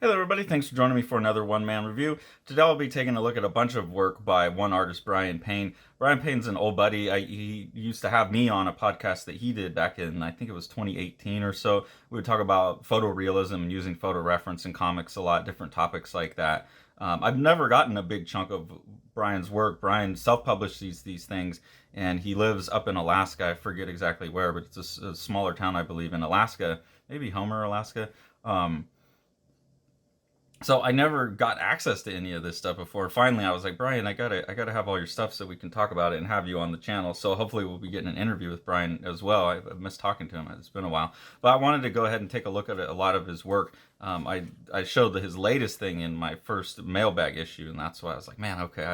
Hey there, everybody. Thanks for joining me for another one-man review. Today I'll be taking a look at a bunch of work by one artist, Brian Payne. Brian Payne's an old buddy. He used to have me on a podcast that he did back in, I think it was 2018 or so. We would talk about photorealism and using photo reference in comics a lot, different topics like that. I've never gotten a big chunk of Brian's work. Brian self-published these things, and he lives up in Alaska. I forget exactly where, but it's a smaller town, I believe, in Alaska, maybe Homer, Alaska. So I never got access to any of this stuff before. Finally, I was like, Brian, I gotta have all your stuff so we can talk about it and have you on the channel. So hopefully we'll be getting an interview with Brian as well. I've missed talking to him. It's been a while, but I wanted to go ahead and take a look at a lot of his work. I showed his latest thing in my first mailbag issue, and that's why I was like, man, okay,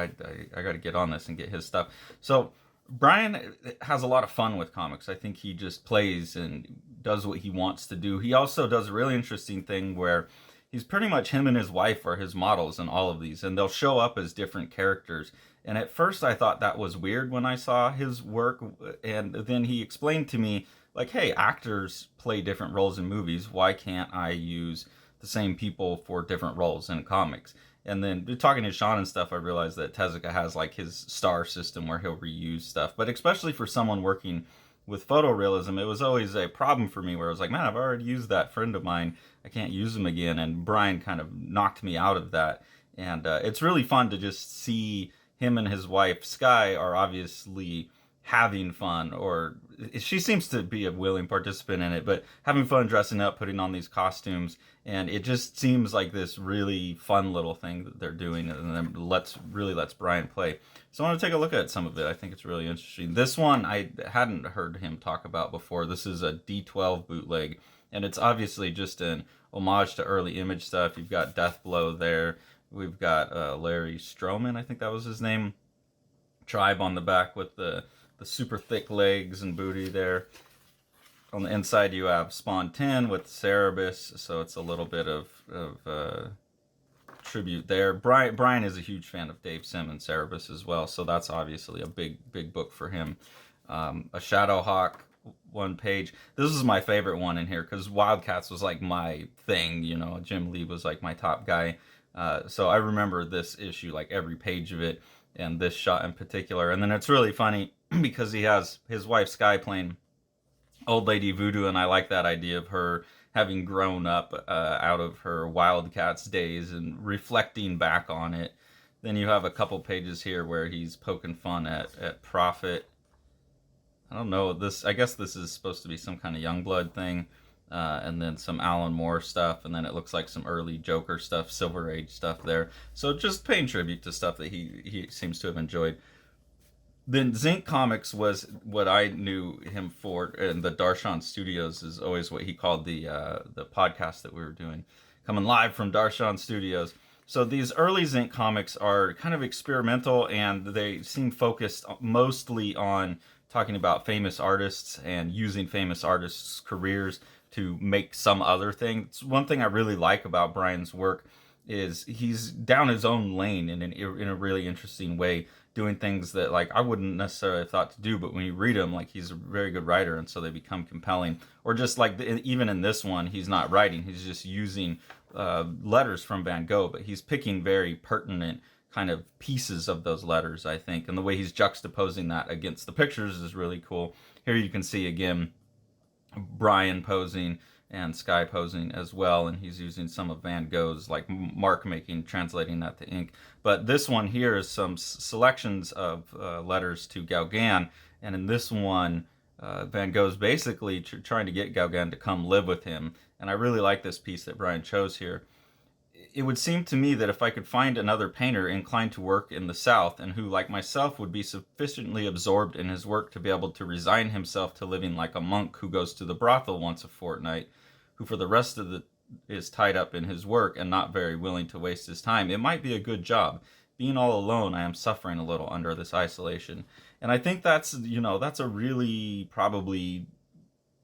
I got to get on this and get his stuff. So Brian has a lot of fun with comics. I think he just plays and does what he wants to do. He also does a really interesting thing where he's pretty much him and his wife are his models in all of these, and they'll show up as different characters. And at first I thought that was weird when I saw his work, and then he explained to me, like, hey, actors play different roles in movies. Why can't I use the same people for different roles in comics? And then talking to Sean and stuff, I realized that Tezuka has like his star system where he'll reuse stuff. But especially for someone working with photorealism, it was always a problem for me where I was like, man, I've already used that friend of mine. I can't use him again. And Brian kind of knocked me out of that. And it's really fun to just see him and his wife, Sky, are obviously having fun, or she seems to be a willing participant in it, but having fun dressing up, putting on these costumes, and it just seems like this really fun little thing that they're doing, and then lets Brian play. So I want to take a look at some of it. I think it's really interesting. This one I hadn't heard him talk about before. This is a D12 bootleg, and it's obviously just an homage to early Image stuff. You've got Deathblow there. We've got Larry Stroman, I think that was his name. Tribe on the back with the super thick legs and booty there. On the inside, you have Spawn 10 with Cerebus, so it's a little bit of tribute there. Brian is a huge fan of Dave Sim and Cerebus as well, so that's obviously a big book for him. A Shadowhawk one page. This is my favorite one in here because Wildcats was like my thing. Jim Lee was like my top guy. So I remember this issue, like every page of it, and this shot in particular. And then it's really funny because he has his wife Sky playing Old Lady Voodoo, and I like that idea of her having grown up out of her Wildcats days and reflecting back on it. Then you have a couple pages here where he's poking fun at Prophet. I don't know, I guess this is supposed to be some kind of Youngblood thing. And then some Alan Moore stuff, and then it looks like some early Joker stuff, Silver Age stuff there. So just paying tribute to stuff that he seems to have enjoyed. Then Zinc Comics was what I knew him for, and the Darshan Studios is always what he called the podcast that we were doing, coming live from Darshan Studios. So these early Zinc Comics are kind of experimental, and they seem focused mostly on talking about famous artists and using famous artists' careers to make some other thing. It's one thing I really like about Brian's work is he's down his own lane in a really interesting way, doing things that like I wouldn't necessarily have thought to do, but when you read him, like he's a very good writer, and so they become compelling. Or just like even in this one, he's not writing; he's just using letters from Van Gogh, but he's picking very pertinent kind of pieces of those letters, I think, and the way he's juxtaposing that against the pictures is really cool. Here you can see again Brian posing and Sky posing as well, and he's using some of Van Gogh's like mark making, translating that to ink. But this one here is some selections of letters to Gauguin, and in this one Van Gogh's basically trying to get Gauguin to come live with him, and I really like this piece that Brian chose here. It would seem to me that if I could find another painter inclined to work in the South and who, like myself, would be sufficiently absorbed in his work to be able to resign himself to living like a monk who goes to the brothel once a fortnight, who for the rest of the is tied up in his work and not very willing to waste his time, it might be a good job. Being all alone, I am suffering a little under this isolation. And I think that's a really probably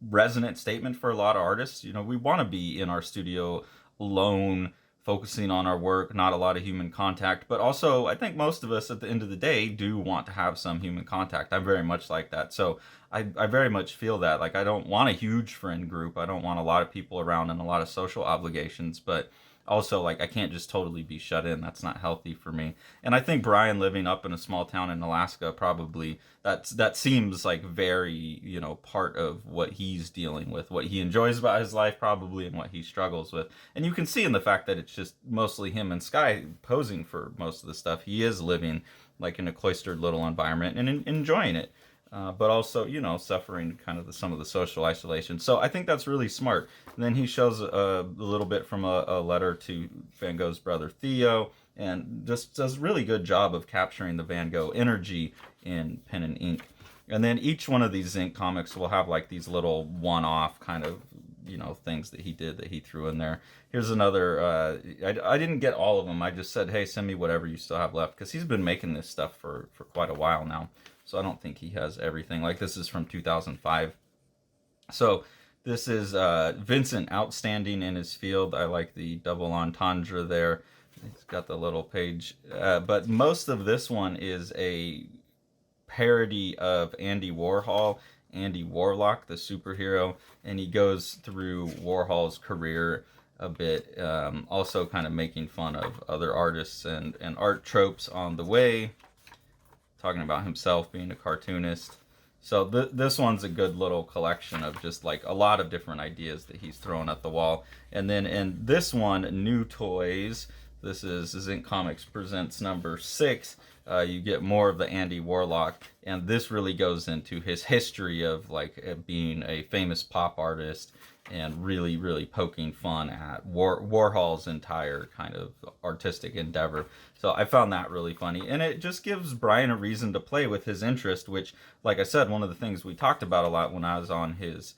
resonant statement for a lot of artists. We want to be in our studio alone, focusing on our work, not a lot of human contact. But also, I think most of us at the end of the day do want to have some human contact. I'm very much like that. So I very much feel that. Like, I don't want a huge friend group. I don't want a lot of people around and a lot of social obligations. But also, like, I can't just totally be shut in. That's not healthy for me. And I think Brian living up in a small town in Alaska, probably that seems like very, part of what he's dealing with, what he enjoys about his life probably, and what he struggles with. And you can see in the fact that it's just mostly him and Sky posing for most of the stuff. He is living like in a cloistered little environment and enjoying it. But also, suffering kind of some of the social isolation. So I think that's really smart. And then he shows a little bit from a letter to Van Gogh's brother Theo, and just does a really good job of capturing the Van Gogh energy in pen and ink. And then each one of these Zinc comics will have like these little one-off kind of things that he did that he threw in there. Here's another. I didn't get all of them. I just said, hey, send me whatever you still have left, because he's been making this stuff for quite a while now. So I don't think he has everything. Like, this is from 2005. So this is Vincent, outstanding in his field. I like the double entendre there. He's got the little page. But most of this one is a parody of Andy Warhol, Andy Warlock, the superhero. And he goes through Warhol's career a bit, also kind of making fun of other artists and art tropes on the way, talking about himself being a cartoonist. So this one's a good little collection of just like a lot of different ideas that he's thrown at the wall. And then in this one, New Toys, this is Zinc Comics Presents number 6. You get more of the Andy Warlock, and this really goes into his history of like being a famous pop artist and really, really poking fun at Warhol's entire kind of artistic endeavor. So I found that really funny, and it just gives Brian a reason to play with his interest, which, like I said, one of the things we talked about a lot when I was on his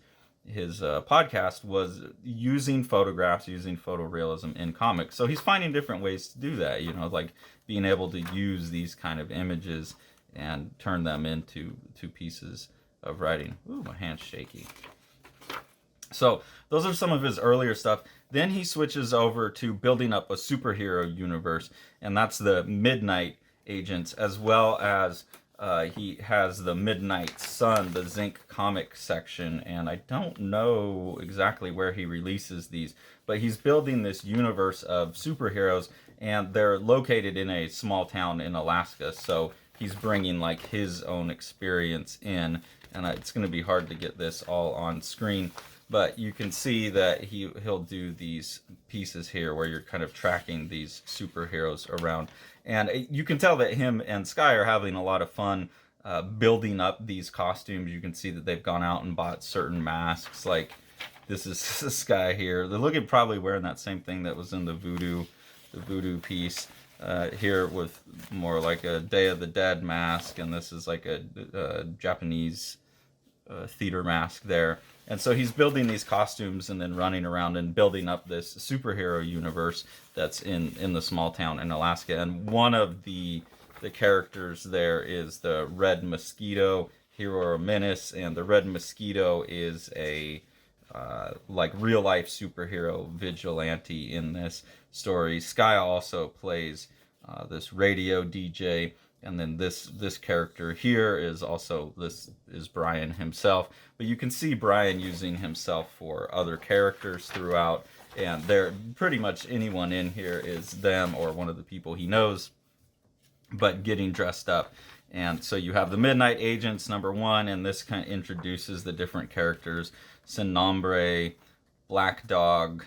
podcast was using photographs, using photorealism in comics. So he's finding different ways to do that, like being able to use these kind of images and turn them into pieces of writing. Ooh, my hand's shaky. So those are some of his earlier stuff. Then he switches over to building up a superhero universe, and that's the Midnight Agents, as well as he has the Midnight Sun, the Zinc Comics section, and I don't know exactly where he releases these, but he's building this universe of superheroes, and they're located in a small town in Alaska, so he's bringing like his own experience in, and it's going to be hard to get this all on screen. But you can see that he'll do these pieces here where you're kind of tracking these superheroes around. And you can tell that him and Sky are having a lot of fun building up these costumes. You can see that they've gone out and bought certain masks. Like, this is Sky here. They're looking probably wearing that same thing that was in the voodoo piece. Here with more like a Day of the Dead mask. And this is like a Japanese theater mask there. And so he's building these costumes and then running around and building up this superhero universe that's in the small town in Alaska. And one of the characters there is the Red Mosquito, Hero Menace, and the Red Mosquito is a like real life superhero vigilante in this story. Sky also plays this radio DJ. And then this character here is Brian himself. But you can see Brian using himself for other characters throughout. And they're pretty much anyone in here is them or one of the people he knows, but getting dressed up. And so you have the Midnight Agents, number 1, and this kind of introduces the different characters. Sin Nombre, Black Dog.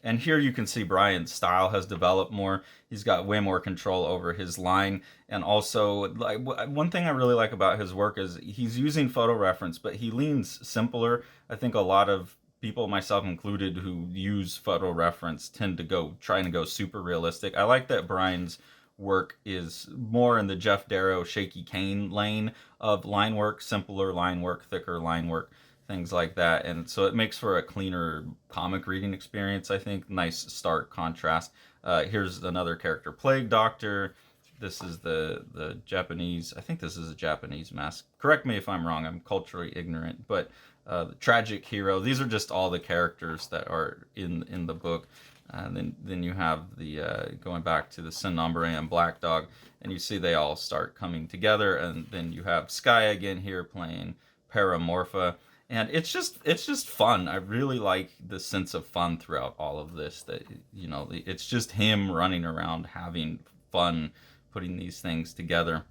And here you can see Brian's style has developed more. He's got way more control over his line. And also, like, one thing I really like about his work is he's using photo reference, but he leans simpler. I think a lot of people, myself included, who use photo reference tend to trying to go super realistic. I like that Brian's work is more in the Jeff Darrow, Shaky Kane lane of line work, simpler line work, thicker line work, things like that. And so it makes for a cleaner comic reading experience, I think. Nice stark contrast. Here's another character, Plague Doctor. This is the Japanese, I think this is a Japanese mask. Correct me if I'm wrong, I'm culturally ignorant. But the Tragic Hero, these are just all the characters that are in the book. And then you have the going back to the Sin Nombre and Black Dog, and you see they all start coming together. And then you have Sky again here playing Paramorpha. And it's just fun. I really like the sense of fun throughout all of this. That it's just him running around having fun, putting these things together,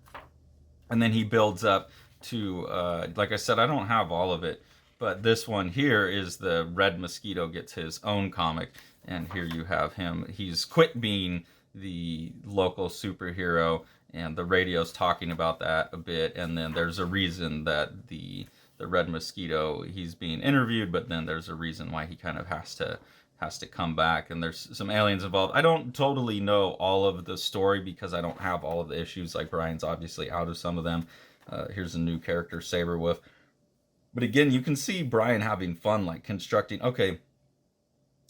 and then he builds up to like I said, I don't have all of it, but this one here is the Red Mosquito gets his own comic, and here you have him. He's quit being the local superhero, and the radio's talking about that a bit, and then there's a reason that the Red Mosquito, he's being interviewed, but then there's a reason why he kind of has to come back, and there's some aliens involved. I don't totally know all of the story because I don't have all of the issues. Like Brian's obviously out of some of them. Here's a new character, Saberwolf. But again, you can see Brian having fun, like constructing. Okay,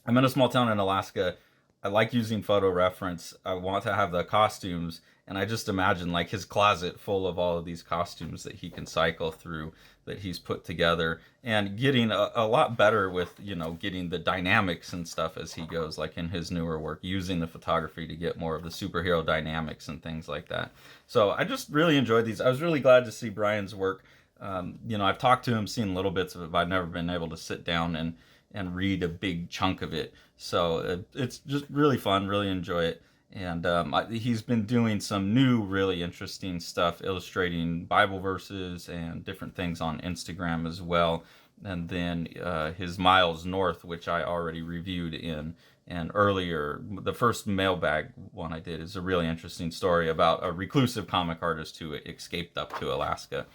I'm in a small town in Alaska. I like using photo reference. I want to have the costumes, and I just imagine like his closet full of all of these costumes that he can cycle through, that he's put together, and getting a lot better with, getting the dynamics and stuff as he goes, like in his newer work, using the photography to get more of the superhero dynamics and things like that. So I just really enjoyed these. I was really glad to see Brian's work. I've talked to him, seen little bits of it, but I've never been able to sit down and read a big chunk of it. So it's just really fun, really enjoy it. And he's been doing some new, really interesting stuff, illustrating Bible verses and different things on Instagram as well. And then his Miles North, which I already reviewed in and earlier, the first mailbag one I did is a really interesting story about a reclusive comic artist who escaped up to Alaska.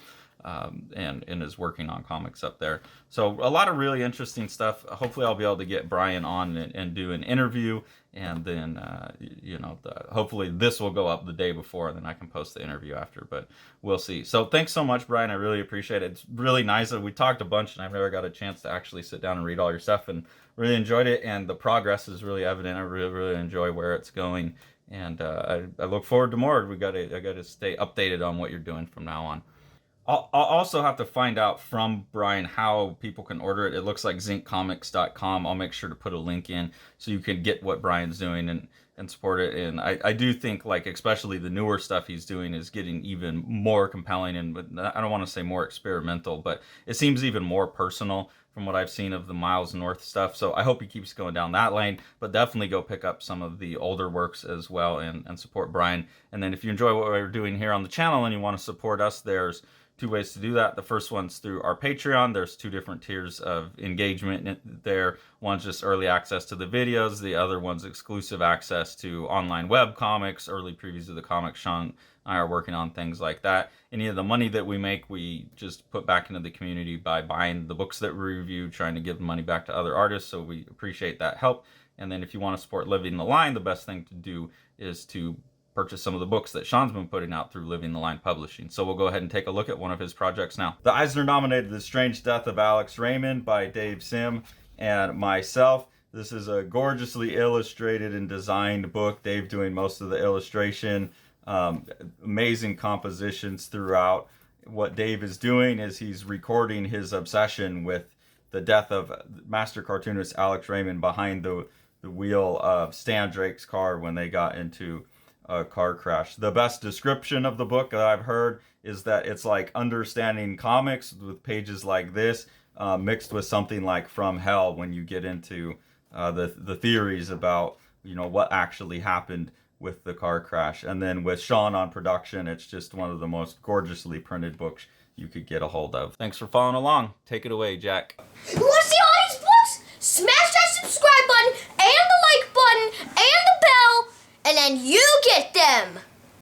And is working on comics up there. So a lot of really interesting stuff. Hopefully I'll be able to get Brian on and do an interview, and then hopefully this will go up the day before, and then I can post the interview after, but we'll see. So thanks so much, Brian. I really appreciate it. It's really nice that we talked a bunch, and I've never got a chance to actually sit down and read all your stuff, and really enjoyed it, and the progress is really evident. I really, really enjoy where it's going, and I look forward to more. I got to stay updated on what you're doing from now on. I'll also have to find out from Brian how people can order it. It looks like zinccomics.com. I'll make sure to put a link in so you can get what Brian's doing and support it. And I do think, like, especially the newer stuff he's doing is getting even more compelling, and I don't want to say more experimental, but it seems even more personal from what I've seen of the Miles North stuff. So I hope he keeps going down that lane, but definitely go pick up some of the older works as well and support Brian. And then if you enjoy what we're doing here on the channel and you want to support us, there's two ways to do that. The first one's through our Patreon. There's two different tiers of engagement there. One's just early access to the videos. The other one's exclusive access to online web comics, early previews of the comics. Sean and I are working on things like that. Any of the money that we make, we just put back into the community by buying the books that we review, trying to give money back to other artists. So we appreciate that help. And then if you want to support Living the Line, the best thing to do is to purchase some of the books that Sean's been putting out through Living the Line Publishing. So we'll go ahead and take a look at one of his projects now. The Eisner nominated The Strange Death of Alex Raymond by Dave Sim and myself. This is a gorgeously illustrated and designed book. Dave doing most of the illustration. Amazing compositions throughout. What Dave is doing is he's recording his obsession with the death of master cartoonist Alex Raymond behind the wheel of Stan Drake's car when they got into a car crash. The best description of the book that I've heard is that it's like understanding comics with pages like this mixed with something like From Hell when you get into the theories about what actually happened with the car crash. And then with Sean on production, it's just one of the most gorgeously printed books you could get a hold of. Thanks for following along. Take it away, Jack. You want to see all these books? Smash that subscribe button and the like button and the bell, and then you get them.